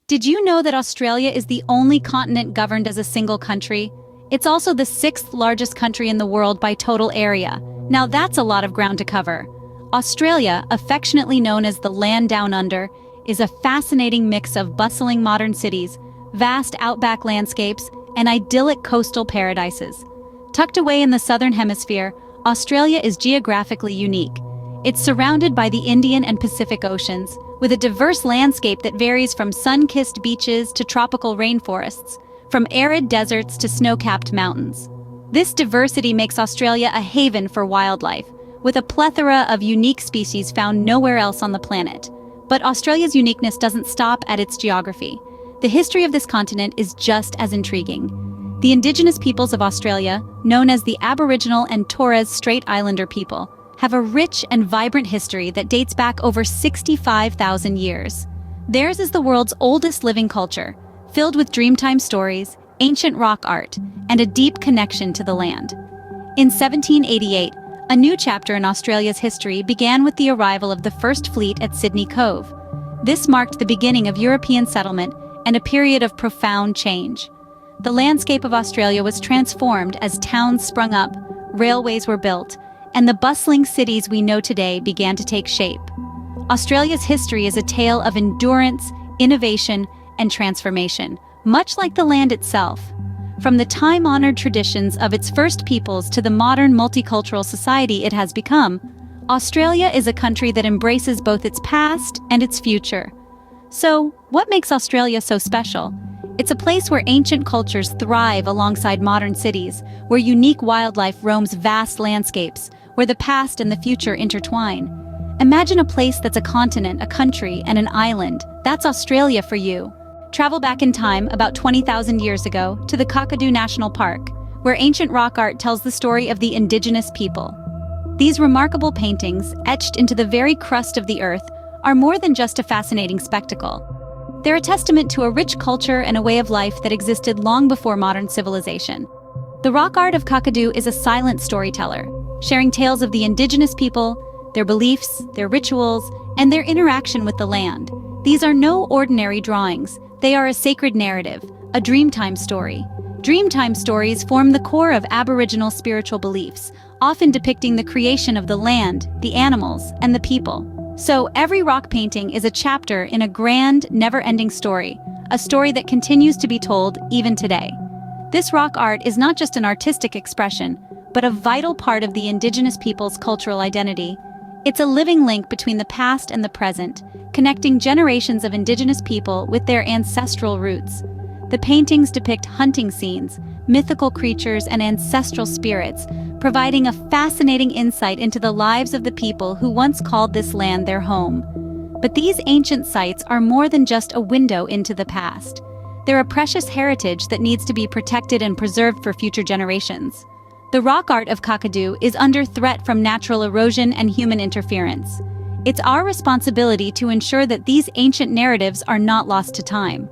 Did you know that Australia is the only continent governed as a single country? It's also the sixth largest country in the world by total area. Now that's a lot of ground to cover. Australia, affectionately known as the Land Down Under, is a fascinating mix of bustling modern cities, vast outback landscapes, and idyllic coastal paradises. Tucked away in the southern hemisphere, Australia is geographically unique. It's surrounded by the Indian and Pacific Oceans, with a diverse landscape that varies from sun-kissed beaches to tropical rainforests, from arid deserts to snow-capped mountains. This diversity makes Australia a haven for wildlife, with a plethora of unique species found nowhere else on the planet. But Australia's uniqueness doesn't stop at its geography. The history of this continent is just as intriguing. The indigenous peoples of Australia, known as the Aboriginal and Torres Strait Islander people, have a rich and vibrant history that dates back over 65,000 years. Theirs is the world's oldest living culture, filled with Dreamtime stories, ancient rock art, and a deep connection to the land. In 1788, a new chapter in Australia's history began with the arrival of the first fleet at Sydney Cove. This marked the beginning of European settlement and a period of profound change. The landscape of Australia was transformed as towns sprung up, railways were built, and the bustling cities we know today began to take shape. Australia's history is a tale of endurance, innovation, and transformation, much like the land itself. From the time-honored traditions of its first peoples to the modern multicultural society it has become, Australia is a country that embraces both its past and its future. So, what makes Australia so special? It's a place where ancient cultures thrive alongside modern cities, where unique wildlife roams vast landscapes, where the past and the future intertwine. Imagine a place that's a continent, a country, and an island. That's Australia for you. Travel back in time, about 20,000 years ago, to the Kakadu National Park, where ancient rock art tells the story of the indigenous people. These remarkable paintings, etched into the very crust of the earth, are more than just a fascinating spectacle. They're a testament to a rich culture and a way of life that existed long before modern civilization. The rock art of Kakadu is a silent storyteller, sharing tales of the indigenous people, their beliefs, their rituals, and their interaction with the land. These are no ordinary drawings. They are a sacred narrative, a Dreamtime story. Dreamtime stories form the core of Aboriginal spiritual beliefs, often depicting the creation of the land, the animals, and the people. So every rock painting is a chapter in a grand, never-ending story, a story that continues to be told even today. This rock art is not just an artistic expression, but a vital part of the indigenous people's cultural identity. It's a living link between the past and the present, connecting generations of indigenous people with their ancestral roots. The paintings depict hunting scenes, mythical creatures, and ancestral spirits, providing a fascinating insight into the lives of the people who once called this land their home. But these ancient sites are more than just a window into the past. They're a precious heritage that needs to be protected and preserved for future generations. The rock art of Kakadu is under threat from natural erosion and human interference. It's our responsibility to ensure that these ancient narratives are not lost to time.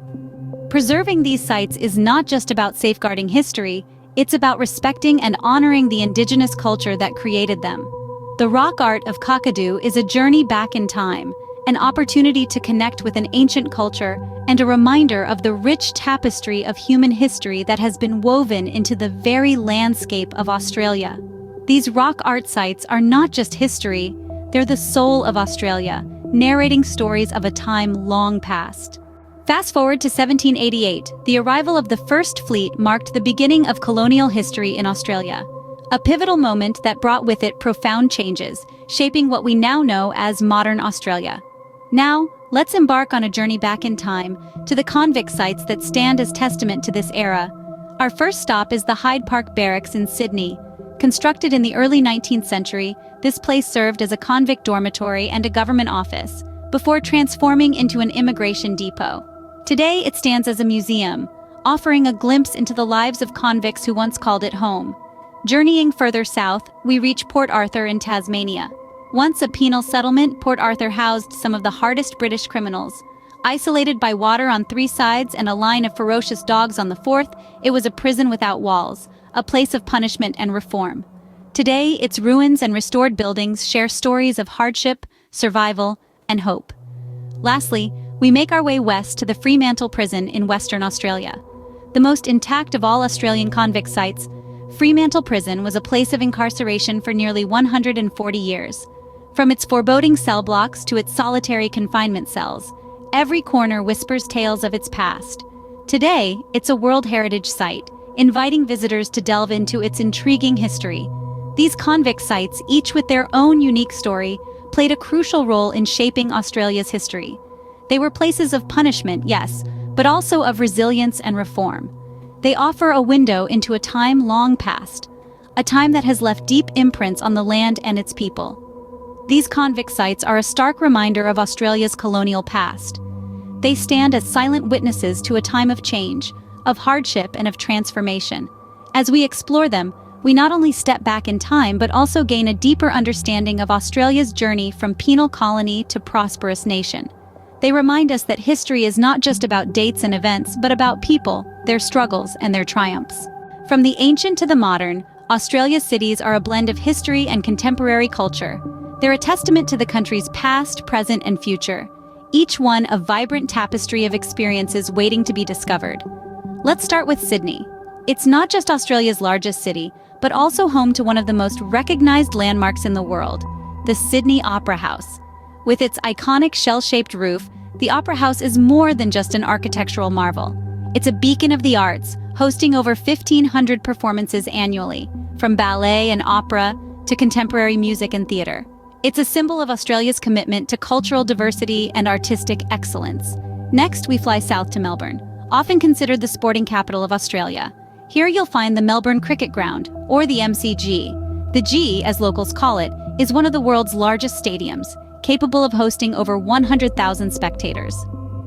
Preserving these sites is not just about safeguarding history, it's about respecting and honoring the indigenous culture that created them. The rock art of Kakadu is a journey back in time, an opportunity to connect with an ancient culture, and a reminder of the rich tapestry of human history that has been woven into the very landscape of Australia. These rock art sites are not just history, they're the soul of Australia, narrating stories of a time long past. Fast forward to 1788, the arrival of the first fleet marked the beginning of colonial history in Australia. A pivotal moment that brought with it profound changes, shaping what we now know as modern Australia. Now, let's embark on a journey back in time to the convict sites that stand as testament to this era. Our first stop is the Hyde Park Barracks in Sydney. Constructed in the early 19th century, this place served as a convict dormitory and a government office, before transforming into an immigration depot. Today, it stands as a museum, offering a glimpse into the lives of convicts who once called it home. Journeying further south, we reach Port Arthur in Tasmania. Once a penal settlement, Port Arthur housed some of the hardest British criminals. Isolated by water on 3 sides and a line of ferocious dogs on the 4th, it was a prison without walls, a place of punishment and reform. Today, its ruins and restored buildings share stories of hardship, survival, and hope. Lastly, we make our way west to the Fremantle Prison in Western Australia. The most intact of all Australian convict sites, Fremantle Prison was a place of incarceration for nearly 140 years. From its foreboding cell blocks to its solitary confinement cells, every corner whispers tales of its past. Today, it's a World Heritage Site, inviting visitors to delve into its intriguing history. These convict sites, each with their own unique story, played a crucial role in shaping Australia's history. They were places of punishment, yes, but also of resilience and reform. They offer a window into a time long past, a time that has left deep imprints on the land and its people. These convict sites are a stark reminder of Australia's colonial past. They stand as silent witnesses to a time of change, of hardship and of transformation. As we explore them, we not only step back in time but also gain a deeper understanding of Australia's journey from penal colony to prosperous nation. They remind us that history is not just about dates and events, but about people, their struggles, and their triumphs. From the ancient to the modern, Australia's cities are a blend of history and contemporary culture. They're a testament to the country's past, present, and future, each one a vibrant tapestry of experiences waiting to be discovered. Let's start with Sydney. It's not just Australia's largest city, but also home to one of the most recognized landmarks in the world, the Sydney Opera House. With its iconic shell-shaped roof, the Opera House is more than just an architectural marvel. It's a beacon of the arts, hosting over 1,500 performances annually, from ballet and opera to contemporary music and theater. It's a symbol of Australia's commitment to cultural diversity and artistic excellence. Next, we fly south to Melbourne, often considered the sporting capital of Australia. Here you'll find the Melbourne Cricket Ground, or the MCG. The G, as locals call it, is one of the world's largest stadiums, capable of hosting over 100,000 spectators.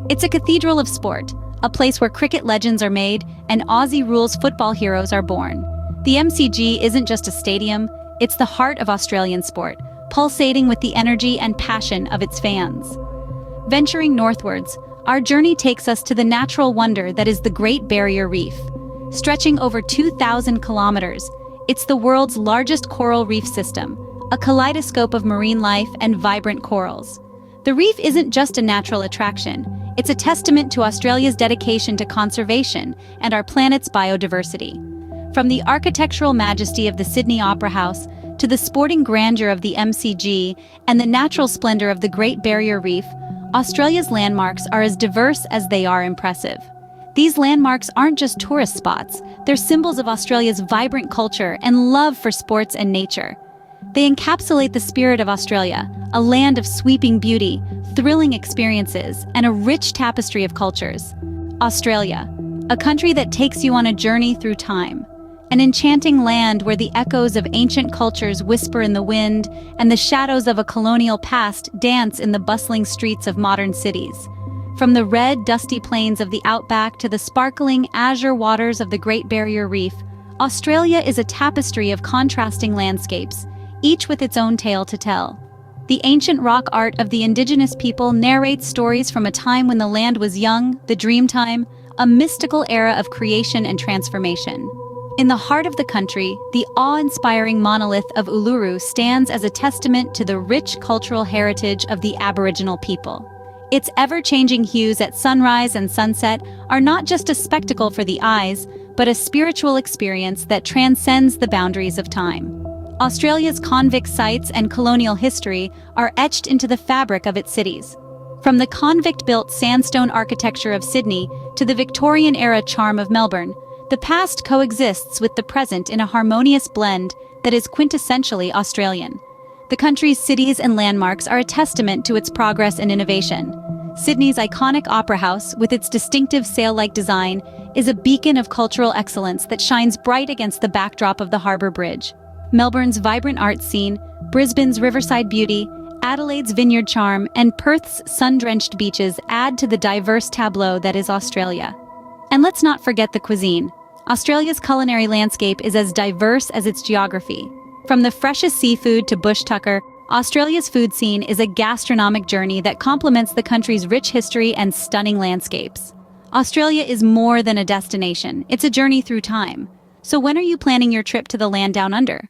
It's a cathedral of sport, a place where cricket legends are made and Aussie rules football heroes are born. The MCG isn't just a stadium, it's the heart of Australian sport, pulsating with the energy and passion of its fans. Venturing northwards, our journey takes us to the natural wonder that is the Great Barrier Reef. Stretching over 2,000 kilometers, it's the world's largest coral reef system, a kaleidoscope of marine life and vibrant corals. The reef isn't just a natural attraction, it's a testament to Australia's dedication to conservation and our planet's biodiversity. From the architectural majesty of the Sydney Opera House to the sporting grandeur of the MCG and the natural splendor of the Great Barrier Reef, Australia's landmarks are as diverse as they are impressive. These landmarks aren't just tourist spots, they're symbols of Australia's vibrant culture and love for sports and nature. They encapsulate the spirit of Australia, a land of sweeping beauty, thrilling experiences, and a rich tapestry of cultures. Australia, a country that takes you on a journey through time. An enchanting land where the echoes of ancient cultures whisper in the wind and the shadows of a colonial past dance in the bustling streets of modern cities. From the red, dusty plains of the outback to the sparkling azure waters of the Great Barrier Reef, Australia is a tapestry of contrasting landscapes, each with its own tale to tell. The ancient rock art of the indigenous people narrates stories from a time when the land was young, the dream time, a mystical era of creation and transformation. In the heart of the country, the awe-inspiring monolith of Uluru stands as a testament to the rich cultural heritage of the Aboriginal people. Its ever-changing hues at sunrise and sunset are not just a spectacle for the eyes, but a spiritual experience that transcends the boundaries of time. Australia's convict sites and colonial history are etched into the fabric of its cities. From the convict-built sandstone architecture of Sydney to the Victorian-era charm of Melbourne, the past coexists with the present in a harmonious blend that is quintessentially Australian. The country's cities and landmarks are a testament to its progress and innovation. Sydney's iconic Opera House, with its distinctive sail-like design, is a beacon of cultural excellence that shines bright against the backdrop of the Harbour Bridge. Melbourne's vibrant art scene, Brisbane's riverside beauty, Adelaide's vineyard charm, and Perth's sun-drenched beaches add to the diverse tableau that is Australia. And let's not forget the cuisine. Australia's culinary landscape is as diverse as its geography. From the freshest seafood to bush tucker, Australia's food scene is a gastronomic journey that complements the country's rich history and stunning landscapes. Australia is more than a destination, it's a journey through time. So when are you planning your trip to the land down under?